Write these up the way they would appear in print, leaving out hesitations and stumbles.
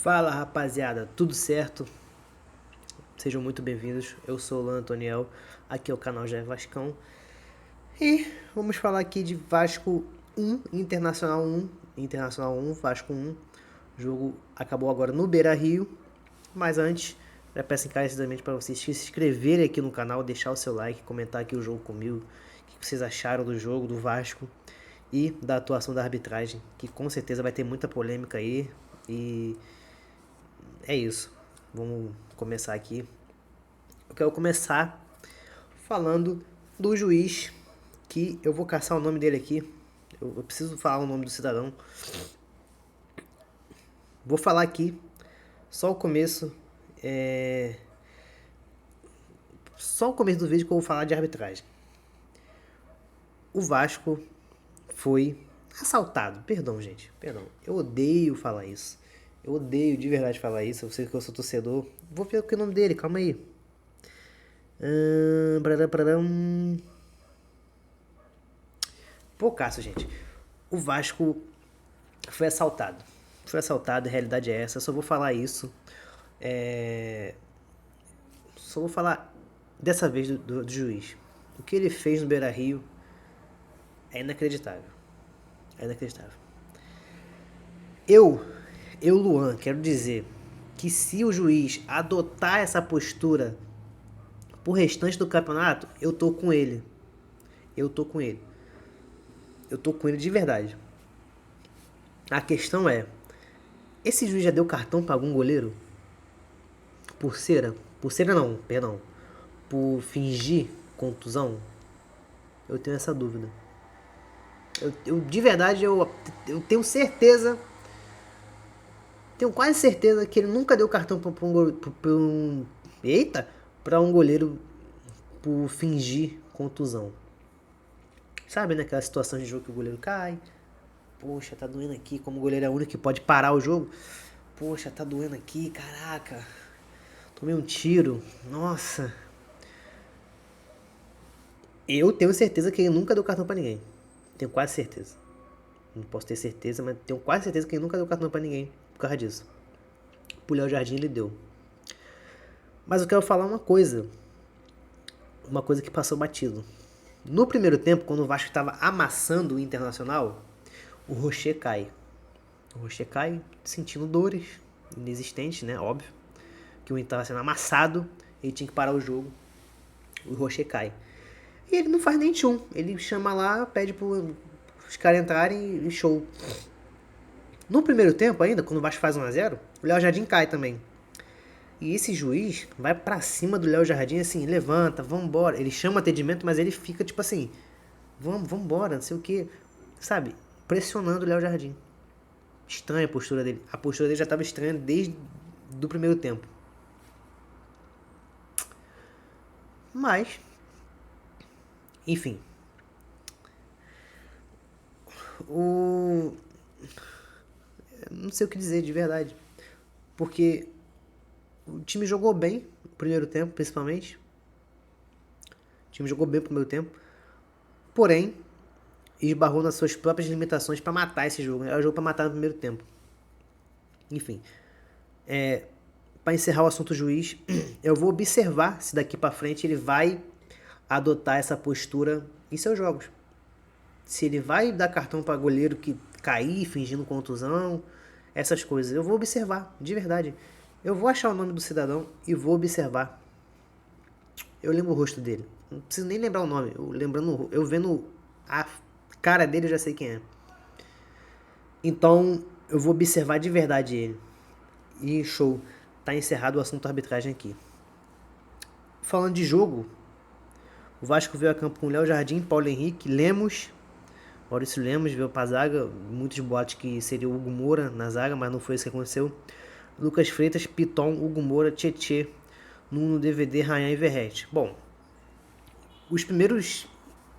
Fala rapaziada, tudo certo? Sejam muito bem-vindos. Eu sou o Lan Antoniel, aqui é o canal Já é Vascão. E vamos falar aqui de Vasco 1, Internacional 1, Internacional 1, Vasco 1. O jogo acabou agora no Beira-Rio, mas antes, já peço encarecidamente para vocês se inscreverem aqui no canal, deixar o seu like, comentar aqui o jogo comigo, o que vocês acharam do jogo, do Vasco e da atuação da arbitragem, que com certeza vai ter muita polêmica aí. E é isso. Vamos começar aqui. Eu quero começar falando do juiz, que eu vou caçar o nome dele aqui. Eu preciso falar o nome do cidadão. Vou falar aqui, só o começo. Só o começo do vídeo que eu vou falar de arbitragem. O Vasco foi assaltado. Perdão, gente. Perdão. Eu odeio falar isso. Eu odeio de verdade falar isso. Eu sei que eu sou torcedor. Vou ver o que é o nome dele, calma aí. Pô, Cássio, gente. O Vasco foi assaltado. Foi assaltado, a realidade é essa. Eu só vou falar isso. Só vou falar dessa vez do juiz. O que ele fez no Beira-Rio é inacreditável. É inacreditável. Eu, Luan, quero dizer que se o juiz adotar essa postura pro restante do campeonato, eu tô com ele. Eu tô com ele. Eu tô com ele de verdade. A questão é, esse juiz já deu cartão pra algum goleiro? Por cera? Por cera não, perdão. Por fingir contusão? Eu tenho essa dúvida. Eu de verdade, eu tenho certeza, tenho quase certeza que ele nunca deu cartão pra um goleiro por fingir contusão. Sabe, né, aquela situação de jogo que o goleiro cai, poxa, tá doendo aqui, como o goleiro é o único que pode parar o jogo, poxa, tá doendo aqui, caraca, tomei um tiro, nossa. Eu tenho certeza que ele nunca deu cartão pra ninguém. Tenho quase certeza. Não posso ter certeza, mas tenho quase certeza que ele nunca deu cartão pra ninguém por causa disso. Pro Léo Jardim ele deu. Mas eu quero falar uma coisa que passou batido. No primeiro tempo, quando o Vasco estava amassando o Internacional, o Rocher cai. O Rocher cai sentindo dores inexistentes, né? Óbvio. Que o Inter estava sendo amassado, ele tinha que parar o jogo. O Rocher cai. E ele não faz nem tchum. Ele chama lá, pede os caras entrarem e show. No primeiro tempo ainda, quando o Vasco faz 1-0, o Léo Jardim cai também. E esse juiz vai pra cima do Léo Jardim assim, levanta, vambora. Ele chama atendimento, mas ele fica tipo assim, vambora, não sei o que. Sabe? Pressionando o Léo Jardim. Estranha a postura dele. A postura dele já tava estranha desde do primeiro tempo. Mas, enfim. Não sei o que dizer de verdade. Porque o time jogou bem no primeiro tempo, principalmente. O time jogou bem no primeiro tempo. Porém, esbarrou nas suas próprias limitações para matar esse jogo. Era um jogo para matar no primeiro tempo. Enfim. Para encerrar o assunto juiz, eu vou observar se daqui para frente ele vai adotar essa postura em seus jogos. Se ele vai dar cartão para goleiro que cair fingindo contusão, essas coisas. Eu vou observar, de verdade. Eu vou achar o nome do cidadão e vou observar. Eu lembro o rosto dele. Não preciso nem lembrar o nome. Eu vendo a cara dele, eu já sei quem é. Então, eu vou observar de verdade ele. E show. Tá encerrado o assunto arbitragem aqui. Falando de jogo, o Vasco veio a campo com Léo Jardim, Paulo Henrique, Lemos, Maurício Lemos veio pra zaga. Muitos boatos que seria o Hugo Moura na zaga, mas não foi isso que aconteceu. Lucas Freitas, Piton, Hugo Moura, Tietê, Nuno, DVD, Rayan e Verrete. Bom, os primeiros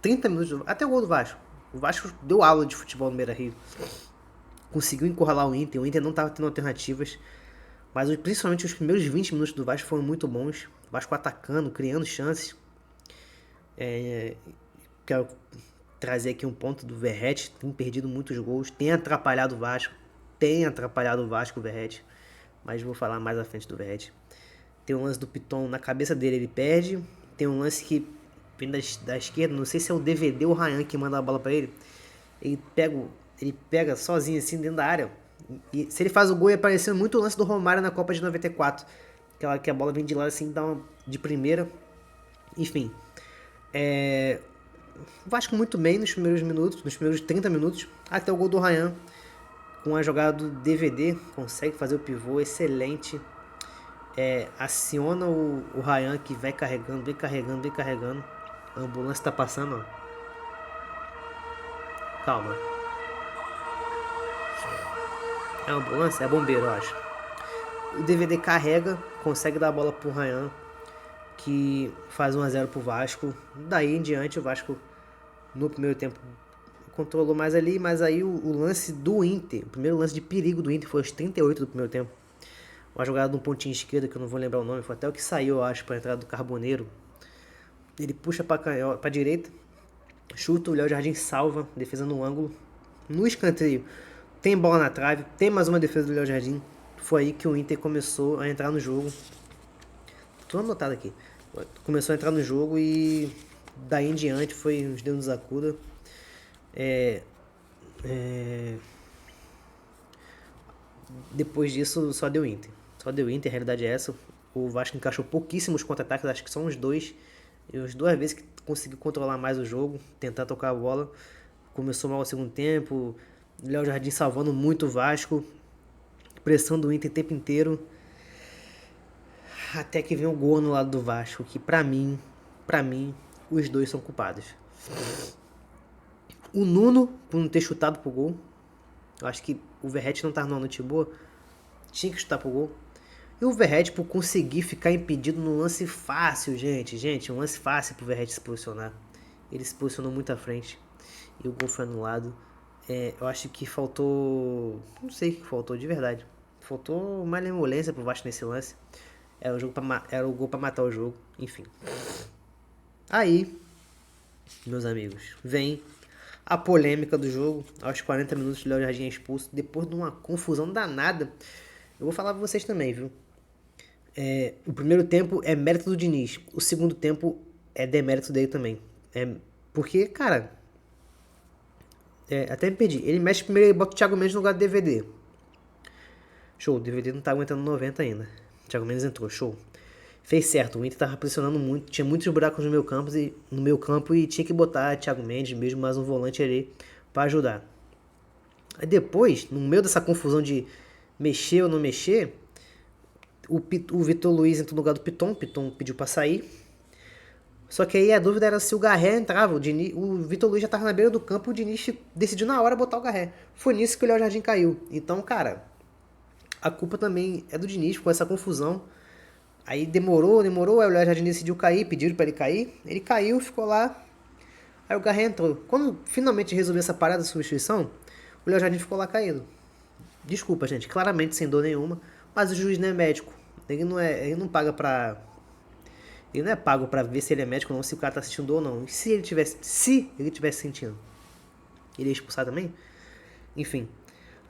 30 minutos, até o gol do Vasco. O Vasco deu aula de futebol no Beira-Rio. Conseguiu encurralar o Inter não estava tendo alternativas. Mas principalmente os primeiros 20 minutos do Vasco foram muito bons. O Vasco atacando, criando chances. Quero trazer aqui um ponto do Verrete. Tem perdido muitos gols. Tem atrapalhado o Vasco. O Verrete. mas vou falar mais à frente do Verratti. Tem um lance do Piton na cabeça dele, ele perde. Tem um lance que vem da esquerda, não sei se é o DVD ou o Ryan que manda a bola pra ele. Ele pega sozinho assim dentro da área. E se ele faz o gol, ia parecer muito o lance do Romário na Copa de 94. Que a bola vem de lado assim, dá uma de primeira. Enfim. O Vasco muito bem nos primeiros minutos, nos primeiros 30 minutos, até o gol do Ryan. Com a jogada do DVD, consegue fazer o pivô excelente. Aciona o Ryan que vai carregando, vem carregando, vem carregando. A ambulância tá passando, ó. Calma. É a ambulância? É bombeiro, eu acho. O DVD carrega, consegue dar a bola pro Ryan, que faz 1-0 pro Vasco. Daí em diante o Vasco no primeiro tempo controlou mais ali, mas aí o lance do Inter, o primeiro lance de perigo do Inter foi aos 38 do primeiro tempo. Uma jogada de um pontinho esquerdo, que eu não vou lembrar o nome, foi até o que saiu, eu acho, pra entrada do Carboneiro. Ele puxa pra direita, chuta, o Léo Jardim salva, defesa no ângulo. No escanteio, tem bola na trave, tem mais uma defesa do Léo Jardim. Foi aí que o Inter começou a entrar no jogo. Tô anotado aqui. Começou a entrar no jogo e daí em diante foi uns Deus nos acuda. Depois disso só deu Inter. Só deu Inter, a realidade é essa. O Vasco encaixou pouquíssimos contra-ataques, acho que são uns dois. E as duas vezes que conseguiu controlar mais o jogo, tentar tocar a bola. Começou mal o segundo tempo. Léo Jardim salvando muito o Vasco. Pressão do Inter o tempo inteiro. Até que vem o gol no lado do Vasco, que pra mim, os dois são culpados. O Nuno, por não ter chutado pro gol. Eu acho que o Verratti não tava numa noite boa. Tinha que chutar pro gol. E o Verratti por conseguir ficar impedido num lance fácil, gente. Gente, um lance fácil pro Verratti se posicionar. Ele se posicionou muito à frente. E o gol foi anulado. Eu acho que faltou... Não sei o que faltou, de verdade. Faltou malemolência pro Vasco nesse lance. Era o gol pra matar o jogo. Enfim. Aí, meus amigos, vem a polêmica do jogo. Aos 40 minutos, o Léo Jardim é expulso. Depois de uma confusão danada. Eu vou falar pra vocês também, viu? O primeiro tempo é mérito do Diniz. O segundo tempo é demérito dele também. Porque, cara... até me perdi. Ele mexe primeiro e bota o Thiago Mendes no lugar do DVD. Show. O DVD não tá aguentando 90 ainda. O Thiago Mendes entrou. Show. Fez certo. O Inter tava pressionando muito. Tinha muitos buracos no meu campo e tinha que botar Thiago Mendes, mesmo mais um volante ali, pra ajudar. Aí depois, no meio dessa confusão de mexer ou não mexer, o Vitor Luiz entrou no lugar do Piton. O Piton pediu pra sair. Só que aí a dúvida era se o Garré entrava. O Vitor Luiz já tava na beira do campo. O Diniz decidiu na hora botar o Garré. Foi nisso que o Léo Jardim caiu. Então, cara, a culpa também é do Diniz com essa confusão. Aí demorou. Aí o Léo Jardim decidiu cair. Pediram pra ele cair. Ele caiu, ficou lá. Aí o Garré entrou. Quando finalmente resolveu essa parada de substituição, o Léo Jardim ficou lá caído. Desculpa, gente. Claramente sem dor nenhuma. Mas o juiz não é médico. Ele não paga pra... Ele não é pago pra ver se ele é médico ou não, se o cara tá sentindo dor ou não. E se ele tivesse sentindo, ele ia expulsar também? Enfim.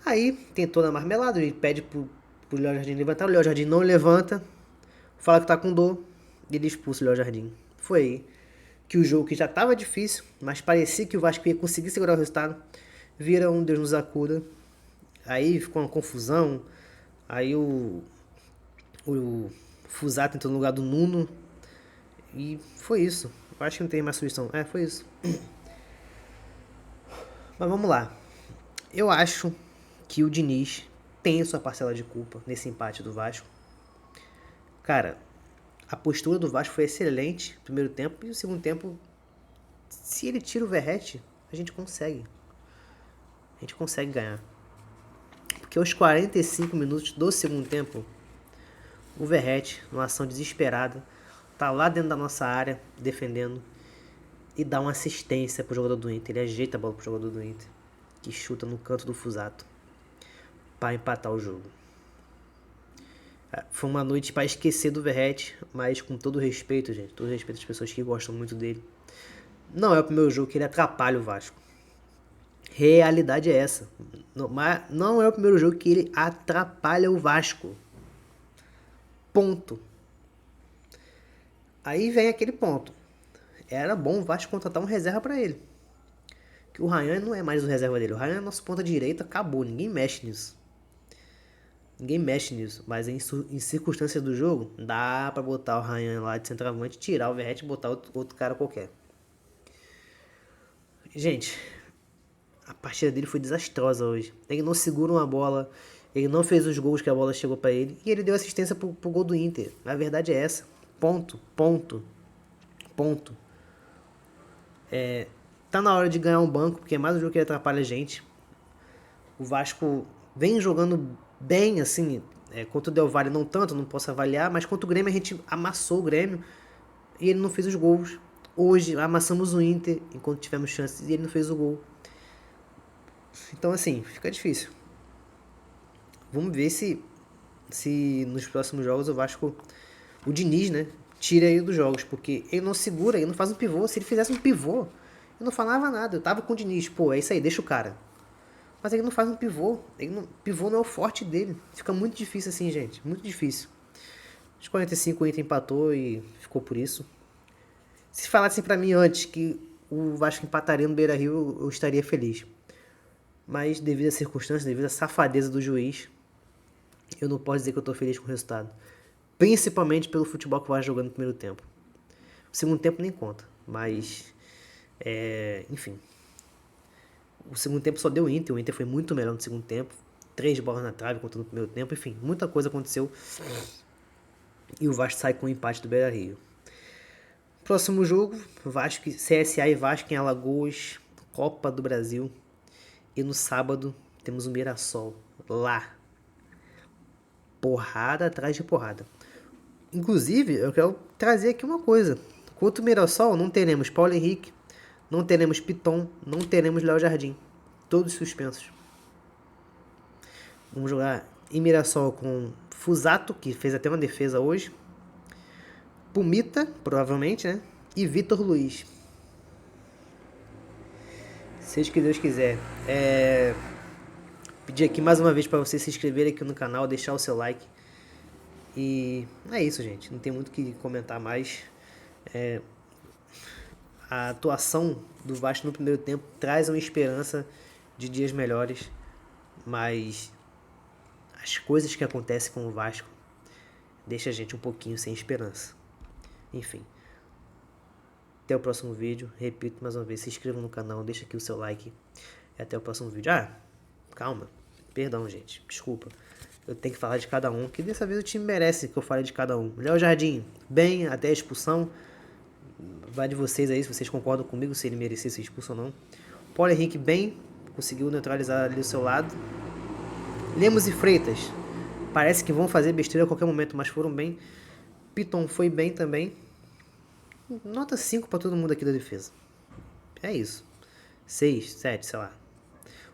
Aí, tentou na marmelada, ele pede pro Léo Jardim levantar, o Léo Jardim não levanta, fala que tá com dor, e ele expulsa o Léo Jardim. Foi aí que o jogo, que já tava difícil, mas parecia que o Vasco ia conseguir segurar o resultado, vira um Deus nos acuda. Aí ficou uma confusão, aí o Fusato entrou no lugar do Nuno, e foi isso. Eu acho que não tem mais solução. Foi isso. Mas vamos lá. Eu acho que o Diniz tem sua parcela de culpa nesse empate do Vasco. Cara, a postura do Vasco foi excelente no primeiro tempo. E no segundo tempo, se ele tira o Verratti, a gente consegue. A gente consegue ganhar. Porque aos 45 minutos do segundo tempo, o Verratti, numa ação desesperada, tá lá dentro da nossa área, defendendo, e dá uma assistência pro jogador do Inter. Ele ajeita a bola pro jogador do Inter, que chuta no canto do Fusato, para empatar o jogo. Foi uma noite para esquecer do Verratti, mas com todo respeito, gente, todo respeito às pessoas que gostam muito dele. Não é o primeiro jogo que ele atrapalha o Vasco. Realidade é essa. Não é o primeiro jogo que ele atrapalha o Vasco. Ponto. Aí vem aquele ponto. Era bom o Vasco contratar um reserva pra ele. Que o Ryan não é mais o reserva dele. O Ryan é nosso ponta direita, acabou. Ninguém mexe nisso. Ninguém mexe nisso. Mas em circunstâncias do jogo, dá pra botar o Ryan lá de centroavante, tirar o Verratti e botar outro cara qualquer. Gente, a partida dele foi desastrosa hoje. Ele não segura uma bola. Ele não fez os gols que a bola chegou pra ele. E ele deu assistência pro gol do Inter. A verdade é essa. Ponto. Ponto. Ponto. Tá na hora de ganhar um banco, porque é mais um jogo que atrapalha a gente. O Vasco vem jogando bem, assim, contra o Del Valle não tanto, não posso avaliar, mas contra o Grêmio a gente amassou o Grêmio e ele não fez os gols. Hoje amassamos o Inter enquanto tivemos chances e ele não fez o gol. Então assim, fica difícil. Vamos ver se nos próximos jogos o Vasco, o Diniz, né, tira ele dos jogos, porque ele não segura, ele não faz um pivô. Se ele fizesse um pivô, eu não falava nada. Eu tava com o Diniz, pô, é isso aí, deixa o cara. Mas ele não faz um pivô. Pivô não é o forte dele. Fica muito difícil assim, gente. Muito difícil. Aos 45 o Inter empatou e ficou por isso. Se falassem pra mim antes que o Vasco empataria no Beira-Rio, eu estaria feliz. Mas devido às circunstâncias, devido à safadeza do juiz, eu não posso dizer que eu tô feliz com o resultado. Principalmente pelo futebol que o Vasco jogando no primeiro tempo. O segundo tempo nem conta. Mas, enfim. O segundo tempo só deu Inter. O Inter foi muito melhor no segundo tempo. 3 bolas na trave contra no primeiro tempo. Enfim, muita coisa aconteceu. E o Vasco sai com o empate do Beira-Rio. Próximo jogo, Vasco, CSA e Vasco em Alagoas, Copa do Brasil. E no sábado temos o Mirassol lá. Porrada atrás de porrada. Inclusive, eu quero trazer aqui uma coisa. Contra o Mirassol não teremos Paulo Henrique, não teremos Piton, não teremos Léo Jardim. Todos suspensos. Vamos jogar em Mirassol com Fusato, que fez até uma defesa hoje. Pumita, provavelmente, né? E Vitor Luiz. Seja o que Deus quiser. Pedir aqui mais uma vez para você se inscrever aqui no canal, deixar o seu like. E é isso, gente. Não tem muito o que comentar mais. A atuação do Vasco no primeiro tempo traz uma esperança de dias melhores, mas as coisas que acontecem com o Vasco deixa a gente um pouquinho sem esperança. Enfim, até o próximo vídeo. Repito mais uma vez, se inscreva no canal, deixa aqui o seu like e até o próximo vídeo. Calma, perdão, gente, desculpa. Eu tenho que falar de cada um, que dessa vez o time merece que eu fale de cada um. Léo Jardim, bem até a expulsão. Vai de vocês aí, se vocês concordam comigo, se ele merecia ser expulso ou não. Paulo Henrique bem, conseguiu neutralizar ali o seu lado. Lemos e Freitas, parece que vão fazer besteira a qualquer momento, mas foram bem. Piton foi bem também. Nota 5 para todo mundo aqui da defesa. É isso. 6, 7, sei lá.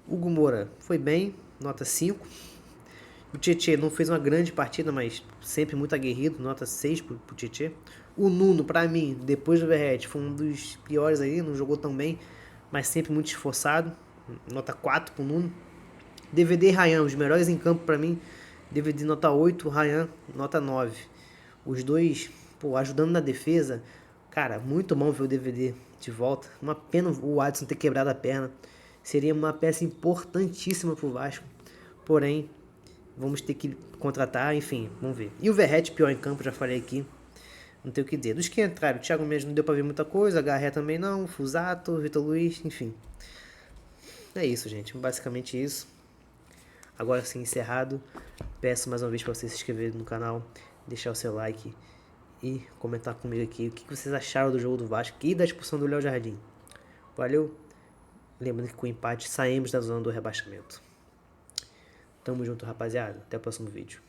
Hugo Moura foi bem, nota 5. O Tietê não fez uma grande partida, mas sempre muito aguerrido, nota 6 pro Tietê. O Nuno, pra mim, depois do Verratti, foi um dos piores aí, não jogou tão bem, mas sempre muito esforçado, nota 4 pro Nuno. DVD e Ryan, os melhores em campo pra mim, DVD nota 8, Ryan nota 9. Os dois, ajudando na defesa, cara, muito bom ver o DVD de volta. Uma pena o Adson ter quebrado a perna, seria uma peça importantíssima pro Vasco, porém vamos ter que contratar, enfim, vamos ver. E o Verratti pior em campo, já falei aqui. Não tem o que dizer. Dos que entraram, o Thiago mesmo não deu pra ver muita coisa, a Garré também não, Fusato, Vitor Luiz, enfim. É isso, gente. Basicamente isso. Agora sim, encerrado. Peço mais uma vez pra você se inscrever no canal, deixar o seu like e comentar comigo aqui o que vocês acharam do jogo do Vasco e da expulsão do Léo Jardim. Valeu. Lembrando que com o empate saímos da zona do rebaixamento. Tamo junto, rapaziada. Até o próximo vídeo.